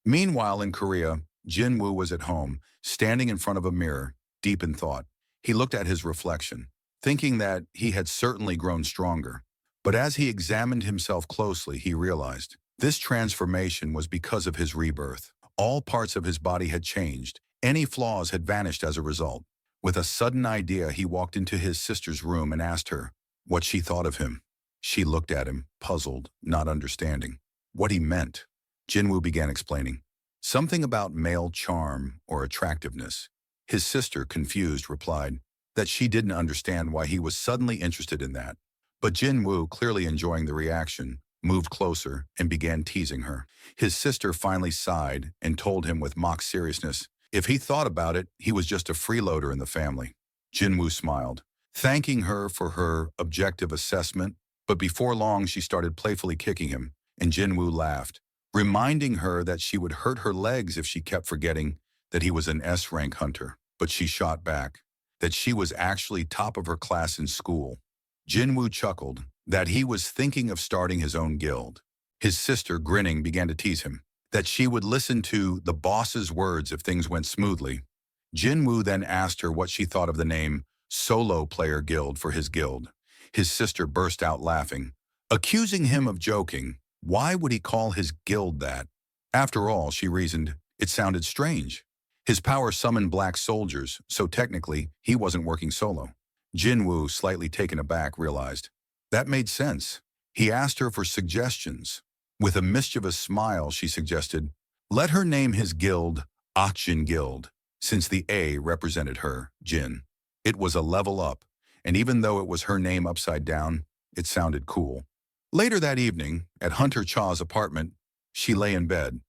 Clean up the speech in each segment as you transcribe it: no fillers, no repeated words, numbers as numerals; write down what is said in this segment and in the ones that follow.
Meanwhile, in Korea, Jin-Woo was at home, standing in front of a mirror, deep in thought. He looked at his reflection, thinking that he had certainly grown stronger. But as he examined himself closely, he realized this transformation was because of his rebirth. All parts of his body had changed. Any flaws had vanished as a result. With a sudden idea, he walked into his sister's room and asked her what she thought of him. She looked at him, puzzled, not understanding what he meant. Jin-Woo began explaining. Something about male charm or attractiveness. His sister, confused, replied that she didn't understand why he was suddenly interested in that. But Jin-Woo, clearly enjoying the reaction, moved closer and began teasing her. His sister finally sighed and told him with mock seriousness, if he thought about it, he was just a freeloader in the family. Jin-Woo smiled, thanking her for her objective assessment, but before long she started playfully kicking him, and Jin-Woo laughed, reminding her that she would hurt her legs if she kept forgetting that he was an S-rank hunter. But she shot back, that she was actually top of her class in school. Jin-Woo chuckled, that he was thinking of starting his own guild. His sister, grinning, began to tease him, that she would listen to the boss's words if things went smoothly. Jin-Woo then asked her what she thought of the name Solo Player Guild for his guild. His sister burst out laughing, accusing him of joking. Why would he call his guild that? After all, she reasoned, it sounded strange. His power summoned black soldiers, so technically, he wasn't working solo. Jin-Woo, slightly taken aback, realized that made sense. He asked her for suggestions. With a mischievous smile, she suggested, let her name his guild Akshin Guild, since the A represented her, Jin. It was a level up, and even though it was her name upside down, it sounded cool. Later that evening, at Hunter Cha's apartment, she lay in bed,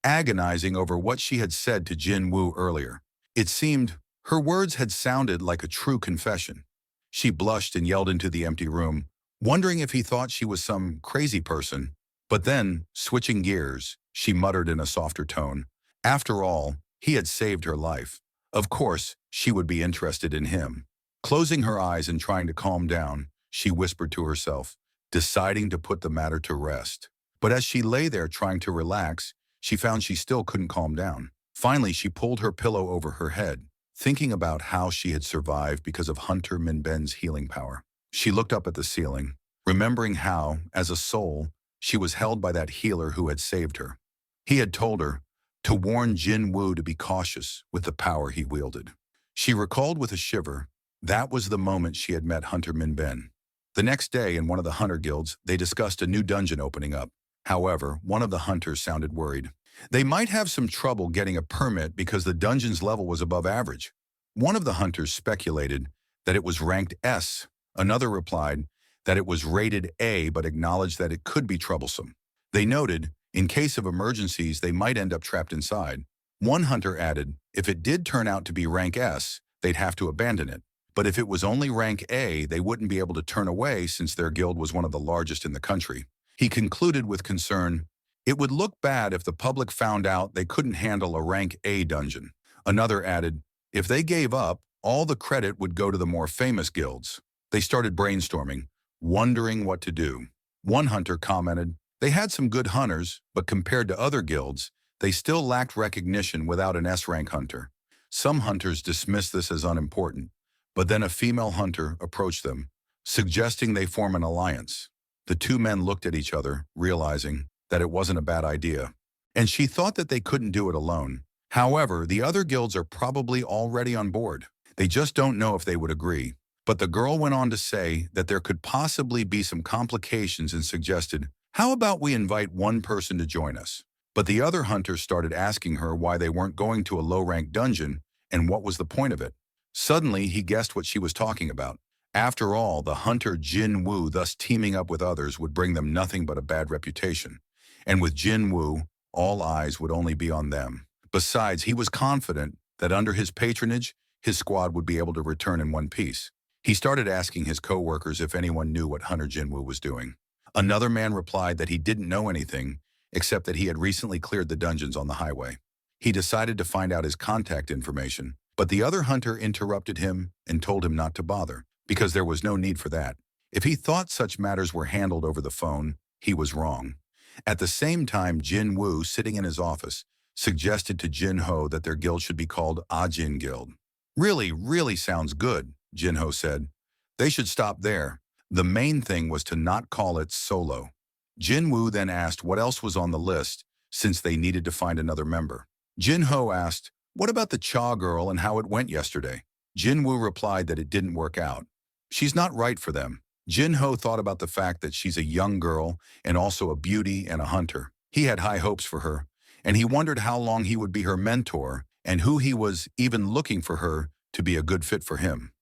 agonizing over what she had said to Jin-Woo earlier. It seemed her words had sounded like a true confession. She blushed and yelled into the empty room, wondering if he thought she was some crazy person. But then, switching gears, she muttered in a softer tone. After all, he had saved her life. Of course, she would be interested in him. Closing her eyes and trying to calm down, she whispered to herself, deciding to put the matter to rest. But as she lay there trying to relax, she found she still couldn't calm down. Finally, she pulled her pillow over her head, thinking about how she had survived because of Hunter Minben's healing power. She looked up at the ceiling, remembering how, as a soul, she was held by that healer who had saved her. He had told her to warn Jin-Woo to be cautious with the power he wielded. She recalled with a shiver, that was the moment she had met Hunter Minben. The next day, in one of the hunter guilds, they discussed a new dungeon opening up. However, one of the hunters sounded worried. They might have some trouble getting a permit because the dungeon's level was above average. One of the hunters speculated that it was ranked S. Another replied that it was rated A but acknowledged that it could be troublesome. They noted, in case of emergencies, they might end up trapped inside. One hunter added, if it did turn out to be rank S, they'd have to abandon it. But if it was only rank A, they wouldn't be able to turn away since their guild was one of the largest in the country. He concluded with concern, it would look bad if the public found out they couldn't handle a rank A dungeon. Another added, if they gave up, all the credit would go to the more famous guilds. They started brainstorming, wondering what to do. One hunter commented, they had some good hunters, but compared to other guilds, they still lacked recognition without an S-rank hunter. Some hunters dismissed this as unimportant. But then a female hunter approached them, suggesting they form an alliance. The two men looked at each other, realizing that it wasn't a bad idea. And she thought that they couldn't do it alone. However, the other guilds are probably already on board. They just don't know if they would agree. But the girl went on to say that there could possibly be some complications and suggested, how about we invite one person to join us? But the other hunters started asking her why they weren't going to a low-ranked dungeon and what was the point of it. Suddenly, he guessed what she was talking about. After all, the hunter Jin-Woo thus teaming up with others would bring them nothing but a bad reputation. And with Jin-Woo, all eyes would only be on them. Besides, he was confident that under his patronage, his squad would be able to return in one piece. He started asking his co-workers if anyone knew what Hunter Jin-Woo was doing. Another man replied that he didn't know anything, except that he had recently cleared the dungeons on the highway. He decided to find out his contact information, but the other hunter interrupted him and told him not to bother, because there was no need for that. If he thought such matters were handled over the phone, he was wrong. At the same time, Jin-Woo, sitting in his office, suggested to Jin-Ho that their guild should be called Ajin Guild. Really sounds good, Jin-Ho said. They should stop there. The main thing was to not call it Solo. Jin-Woo then asked what else was on the list, since they needed to find another member. Jin-Ho asked, "What about the Cha girl and how it went yesterday?" Jin-Woo replied that it didn't work out. "She's not right for them." Jin-Ho thought about the fact that she's a young girl and also a beauty and a hunter. He had high hopes for her, and he wondered how long he would be her mentor and who he was even looking for her to be a good fit for him.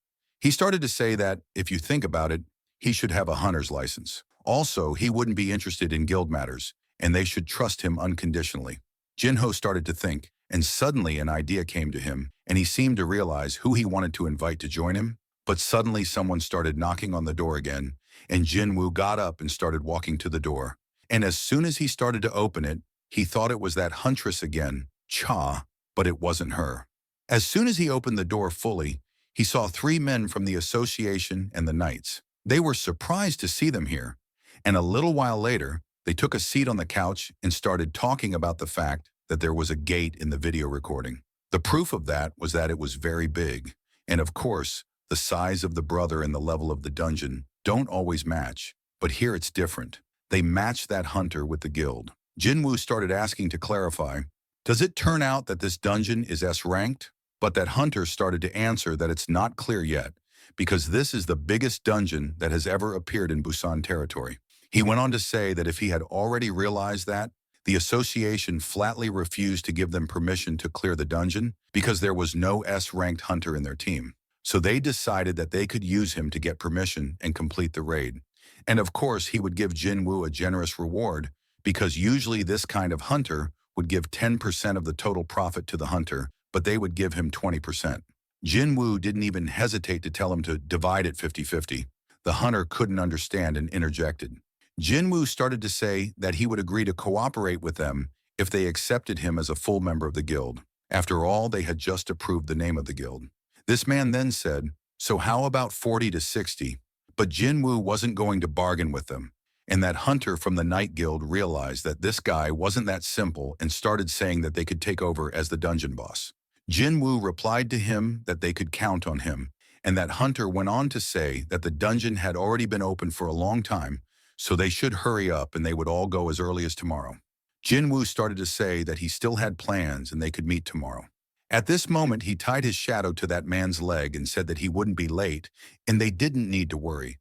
He started to say that, if you think about it, he should have a hunter's license. Also, he wouldn't be interested in guild matters, and they should trust him unconditionally. Jin-Ho started to think, and suddenly an idea came to him, and he seemed to realize who he wanted to invite to join him. But suddenly someone started knocking on the door again, and Jin-Woo got up and started walking to the door. And as soon as he started to open it, he thought it was that huntress again, Cha, but it wasn't her. As soon as he opened the door fully, he saw 3 men from the association and the knights. They were surprised to see them here, and a little while later, they took a seat on the couch and started talking about the fact that there was a gate in the video recording. The proof of that was that it was very big, and of course, the size of the brother and the level of the dungeon don't always match, but here it's different. They matched that hunter with the guild. Jin-Woo started asking to clarify, "Does it turn out that this dungeon is S-ranked?" But that hunter started to answer that it's not clear yet, because this is the biggest dungeon that has ever appeared in Busan territory. He went on to say that if he had already realized that, the association flatly refused to give them permission to clear the dungeon because there was no S-ranked hunter in their team. So they decided that they could use him to get permission and complete the raid. And of course, he would give Jin-Woo a generous reward, because usually this kind of hunter would give 10% of the total profit to the hunter, but they would give him 20%. Jin-Woo didn't even hesitate to tell him to divide it 50-50. The hunter couldn't understand and interjected. Jin-Woo started to say that he would agree to cooperate with them if they accepted him as a full member of the guild. After all, they had just approved the name of the guild. This man then said, "So how about 40 to 60? But Jin-Woo wasn't going to bargain with them, and that hunter from the Night Guild realized that this guy wasn't that simple and started saying that they could take over as the dungeon boss. Jin-Woo replied to him that they could count on him, and that hunter went on to say that the dungeon had already been open for a long time, so they should hurry up and they would all go as early as tomorrow. Jin-Woo started to say that he still had plans and they could meet tomorrow. At this moment, he tied his shadow to that man's leg and said that he wouldn't be late, and they didn't need to worry.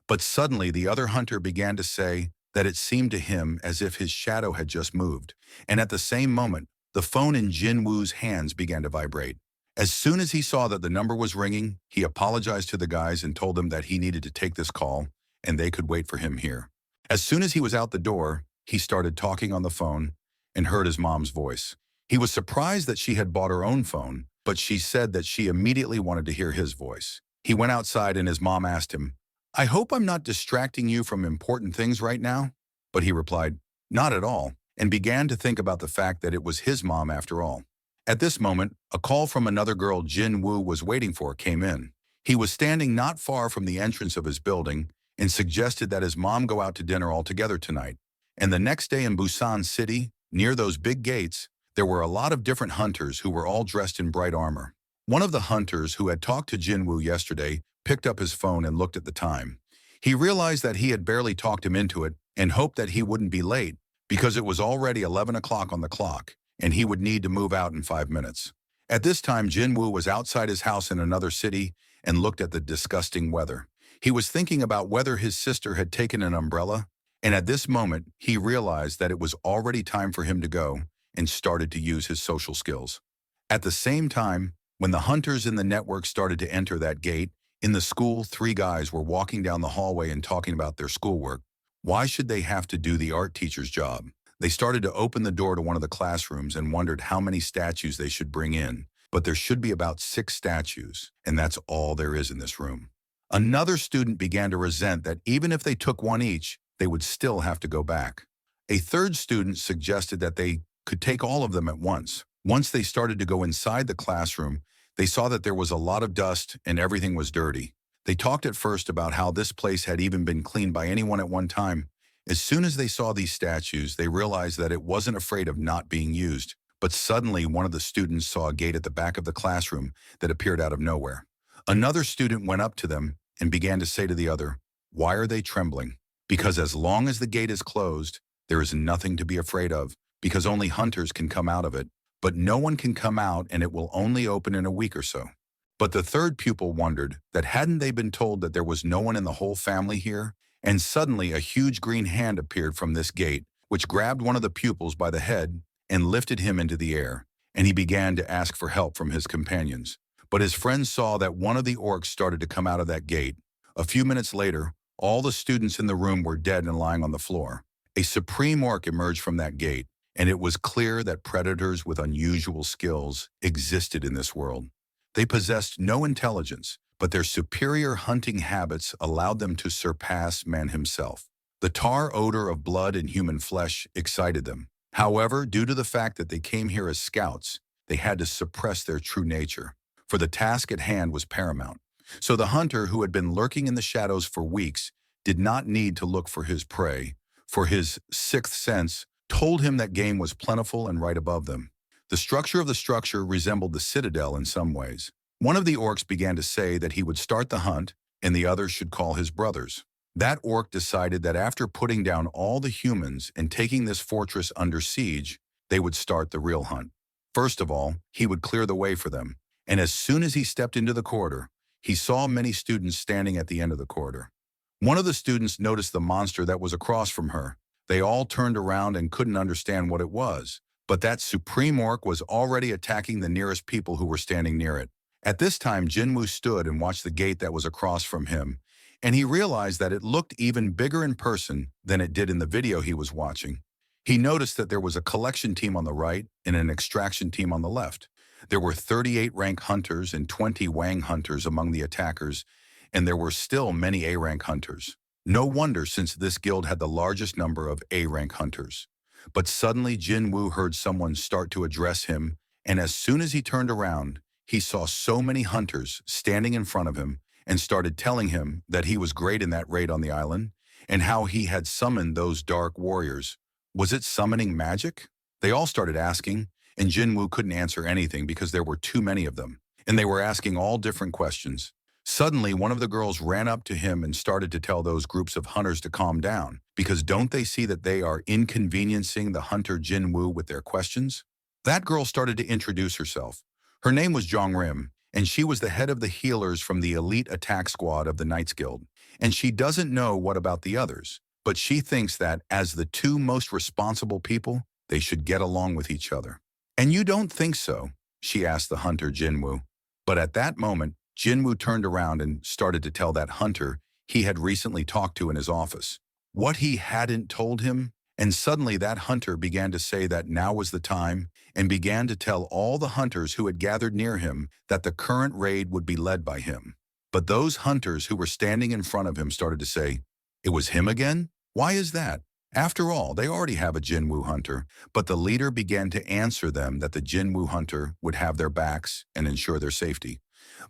But suddenly, the other hunter began to say that it seemed to him as if his shadow had just moved, and at the same moment, the phone in Jin-Woo's hands began to vibrate. As soon as he saw that the number was ringing, he apologized to the guys and told them that he needed to take this call, and they could wait for him here. As soon as he was out the door, he started talking on the phone and heard his mom's voice. He was surprised that she had bought her own phone, but she said that she immediately wanted to hear his voice. He went outside and his mom asked him, "I hope I'm not distracting you from important things right now?" But he replied, "Not at all," and began to think about the fact that it was his mom after all. At this moment, a call from another girl Jin-Woo was waiting for came in. He was standing not far from the entrance of his building and suggested that his mom go out to dinner all together tonight. And the next day in Busan City, near those big gates, there were a lot of different hunters who were all dressed in bright armor. One of the hunters who had talked to Jin-Woo yesterday picked up his phone and looked at the time. He realized that he had barely talked him into it and hoped that he wouldn't be late because it was already 11 o'clock on the clock and he would need to move out in 5 minutes. At this time, Jin-Woo was outside his house in another city and looked at the disgusting weather. He was thinking about whether his sister had taken an umbrella, and at this moment, he realized that it was already time for him to go and started to use his social skills. At the same time, when the hunters in the network started to enter that gate, in the school, 3 guys were walking down the hallway and talking about their schoolwork. Why should they have to do the art teacher's job? They started to open the door to one of the classrooms and wondered how many statues they should bring in, but there should be about 6 statues, and that's all there is in this room. Another student began to resent that even if they took one each, they would still have to go back. A third student suggested that they could take all of them at once. Once they started to go inside the classroom, they saw that there was a lot of dust and everything was dirty. They talked at first about how this place had even been cleaned by anyone at one time. As soon as they saw these statues, they realized that it wasn't afraid of not being used. But suddenly, one of the students saw a gate at the back of the classroom that appeared out of nowhere. Another student went up to them and began to say to the other, "Why are they trembling?" Because as long as the gate is closed, there is nothing to be afraid of, because only hunters can come out of it. But no one can come out, and it will only open in a week or so. But the third pupil wondered that hadn't they been told that there was no one in the whole family here? And suddenly a huge green hand appeared from this gate, which grabbed one of the pupils by the head and lifted him into the air, and he began to ask for help from his companions. But his friends saw that one of the orcs started to come out of that gate. A few minutes later, all the students in the room were dead and lying on the floor. A supreme orc emerged from that gate, and it was clear that predators with unusual skills existed in this world. They possessed no intelligence, but their superior hunting habits allowed them to surpass man himself. The tar odor of blood and human flesh excited them. However, due to the fact that they came here as scouts, they had to suppress their true nature, for the task at hand was paramount. So the hunter, who had been lurking in the shadows for weeks, did not need to look for his prey, for his sixth sense told him that game was plentiful and right above them. The structure of the structure resembled the citadel in some ways. One of the orcs began to say that he would start the hunt, and the others should call his brothers. That orc decided that after putting down all the humans and taking this fortress under siege, they would start the real hunt. First of all, he would clear the way for them, and as soon as he stepped into the corridor, he saw many students standing at the end of the corridor. One of the students noticed the monster that was across from her. They all turned around and couldn't understand what it was, but that supreme orc was already attacking the nearest people who were standing near it. At this time, Jin-Woo stood and watched the gate that was across from him, and he realized that it looked even bigger in person than it did in the video he was watching. He noticed that there was a collection team on the right and an extraction team on the left. There were 38 rank hunters and 20 Wang hunters among the attackers, and there were still many A-rank hunters. No wonder, since this guild had the largest number of A-rank hunters. But suddenly Jin-Woo heard someone start to address him, and as soon as he turned around, he saw so many hunters standing in front of him and started telling him that he was great in that raid on the island and how he had summoned those dark warriors. Was it summoning magic? They all started asking, and Jin-Woo couldn't answer anything because there were too many of them, and they were asking all different questions. Suddenly, one of the girls ran up to him and started to tell those groups of hunters to calm down, because don't they see that they are inconveniencing the hunter Jin-Woo with their questions? That girl started to introduce herself. Her name was Jong Rim, and she was the head of the healers from the elite attack squad of the Knights Guild. And she doesn't know what about the others, but she thinks that as the two most responsible people, they should get along with each other. "And you don't think so?" she asked the hunter Jin-Woo. But at that moment, Jin-Woo turned around and started to tell that hunter he had recently talked to in his office what he hadn't told him, and suddenly that hunter began to say that now was the time and began to tell all the hunters who had gathered near him that the current raid would be led by him. But those hunters who were standing in front of him started to say, "It was him again? Why is that? After all, they already have a Jin-Woo hunter." But the leader began to answer them that the Jin-Woo hunter would have their backs and ensure their safety.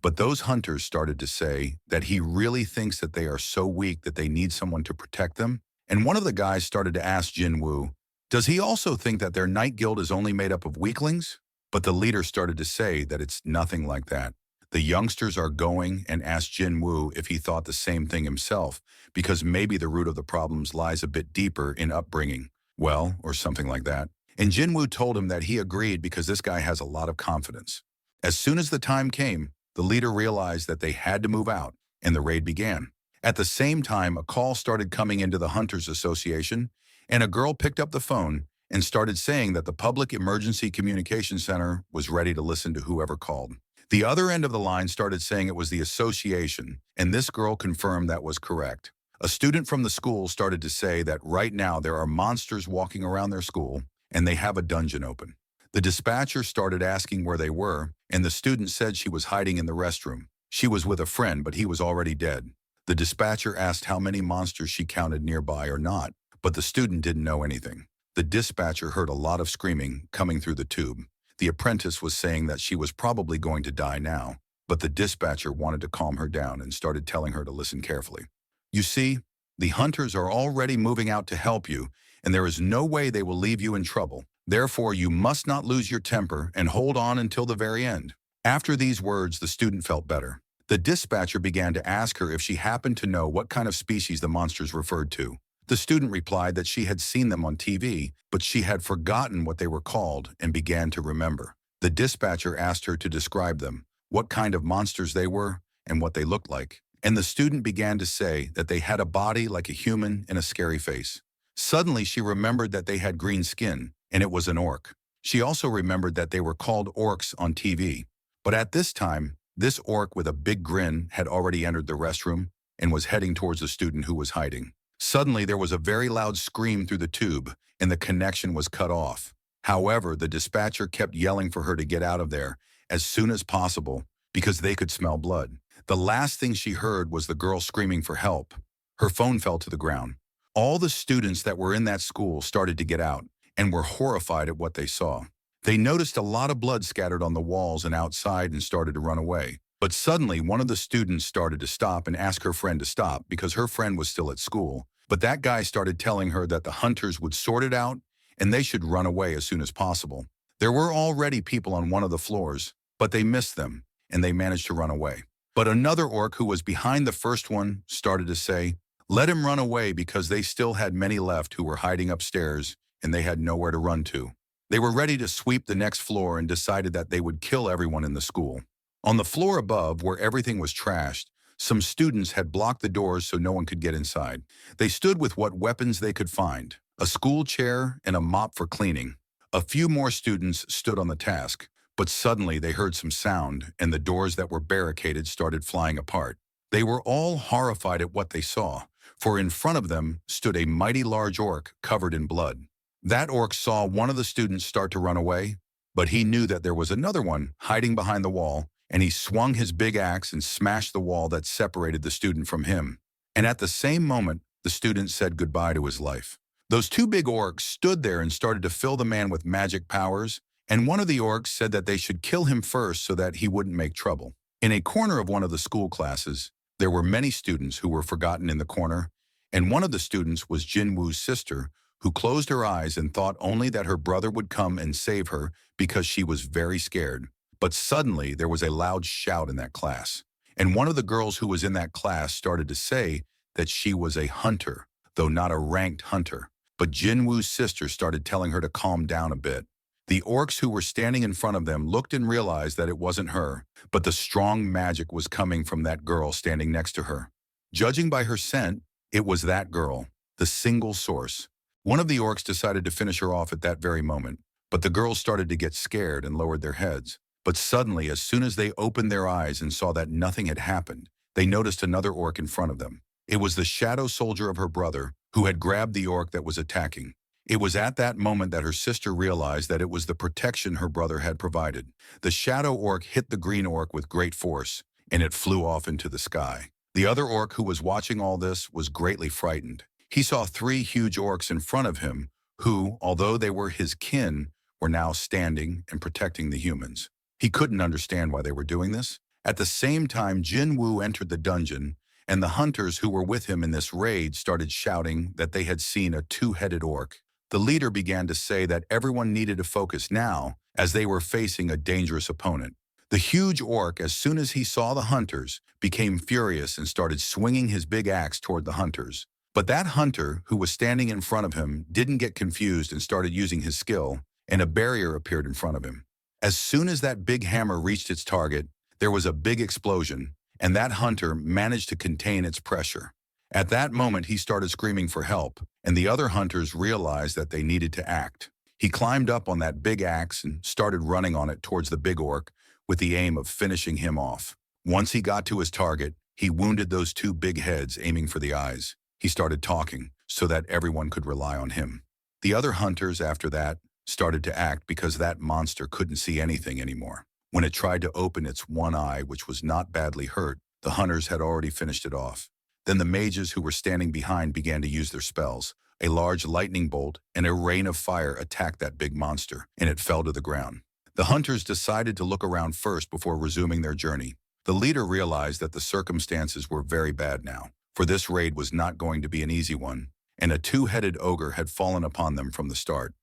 But those hunters started to say that he really thinks that they are so weak that they need someone to protect them. And one of the guys started to ask Jin-Woo, does he also think that their night guild is only made up of weaklings? But the leader started to say that it's nothing like that. The youngsters are going and asked Jin-Woo if he thought the same thing himself, because maybe the root of the problems lies a bit deeper in upbringing, well, or something like that. And Jin-Woo told him that he agreed because this guy has a lot of confidence. As soon as the time came, the leader realized that they had to move out, and the raid began. At the same time, a call started coming into the Hunters Association, and a girl picked up the phone and started saying that the Public Emergency Communication Center was ready to listen to whoever called. The other end of the line started saying it was the association, and this girl confirmed that was correct. A student from the school started to say that right now there are monsters walking around their school, and they have a dungeon open. The dispatcher started asking where they were, and the student said she was hiding in the restroom. She was with a friend, but he was already dead. The dispatcher asked how many monsters she counted nearby or not, but the student didn't know anything. The dispatcher heard a lot of screaming coming through the tube. The apprentice was saying that she was probably going to die now, but the dispatcher wanted to calm her down and started telling her to listen carefully. You see, the hunters are already moving out to help you, and there is no way they will leave you in trouble. Therefore, you must not lose your temper and hold on until the very end. After these words, the student felt better. The dispatcher began to ask her if she happened to know what kind of species the monsters referred to. The student replied that she had seen them on TV, but she had forgotten what they were called and began to remember. The dispatcher asked her to describe them, what kind of monsters they were, and what they looked like. And the student began to say that they had a body like a human and a scary face. Suddenly, she remembered that they had green skin, and it was an orc. She also remembered that they were called orcs on TV. But at this time, this orc with a big grin had already entered the restroom and was heading towards the student who was hiding. Suddenly, there was a very loud scream through the tube, and the connection was cut off. However, the dispatcher kept yelling for her to get out of there as soon as possible because they could smell blood. The last thing she heard was the girl screaming for help. Her phone fell to the ground. All the students that were in that school started to get out and were horrified at what they saw. They noticed a lot of blood scattered on the walls and outside and started to run away. But suddenly, one of the students started to stop and ask her friend to stop because her friend was still at school. But that guy started telling her that the hunters would sort it out and they should run away as soon as possible. There were already people on one of the floors, but they missed them and they managed to run away. But another orc who was behind the first one started to say, let him run away because they still had many left who were hiding upstairs and they had nowhere to run to. They were ready to sweep the next floor and decided that they would kill everyone in the school. On the floor above, where everything was trashed, some students had blocked the doors so no one could get inside. They stood with what weapons they could find, a school chair and a mop for cleaning. A few more students stood on the task, but suddenly they heard some sound and the doors that were barricaded started flying apart. They were all horrified at what they saw, for in front of them stood a mighty large orc covered in blood. That orc saw one of the students start to run away, but he knew that there was another one hiding behind the wall, and he swung his big axe and smashed the wall that separated the student from him. And at the same moment, the student said goodbye to his life. Those two big orcs stood there and started to fill the man with magic powers, and one of the orcs said that they should kill him first so that he wouldn't make trouble. In a corner of one of the school classes, there were many students who were forgotten in the corner, and one of the students was Jin-Woo's sister, who closed her eyes and thought only that her brother would come and save her because she was very scared. But suddenly, there was a loud shout in that class, and one of the girls who was in that class started to say that she was a hunter, though not a ranked hunter. But Jin-Woo's sister started telling her to calm down a bit. The orcs who were standing in front of them looked and realized that it wasn't her, but the strong magic was coming from that girl standing next to her. Judging by her scent, it was that girl, the single source. One of the orcs decided to finish her off at that very moment, but the girls started to get scared and lowered their heads. But suddenly, as soon as they opened their eyes and saw that nothing had happened, they noticed another orc in front of them. It was the shadow soldier of her brother, who had grabbed the orc that was attacking. It was at that moment that her sister realized that it was the protection her brother had provided. The shadow orc hit the green orc with great force, and it flew off into the sky. The other orc who was watching all this was greatly frightened. He saw three huge orcs in front of him, who, although they were his kin, were now standing and protecting the humans. He couldn't understand why they were doing this. At the same time, Jin-Woo entered the dungeon, and the hunters who were with him in this raid started shouting that they had seen a two-headed orc. The leader began to say that everyone needed to focus now, as they were facing a dangerous opponent. The huge orc, as soon as he saw the hunters, became furious and started swinging his big axe toward the hunters. But that hunter, who was standing in front of him, didn't get confused and started using his skill, and a barrier appeared in front of him. As soon as that big hammer reached its target, there was a big explosion, and that hunter managed to contain its pressure. At that moment, he started screaming for help, and the other hunters realized that they needed to act. He climbed up on that big axe and started running on it towards the big orc with the aim of finishing him off. Once he got to his target, he wounded those two big heads, aiming for the eyes. He started talking so that everyone could rely on him. The other hunters, after that, started to act because that monster couldn't see anything anymore. When it tried to open its one eye, which was not badly hurt, the hunters had already finished it off. Then the mages who were standing behind began to use their spells. A large lightning bolt and a rain of fire attacked that big monster, and it fell to the ground. The hunters decided to look around first before resuming their journey. The leader realized that the circumstances were very bad now, for this raid was not going to be an easy one, and a two-headed ogre had fallen upon them from the start.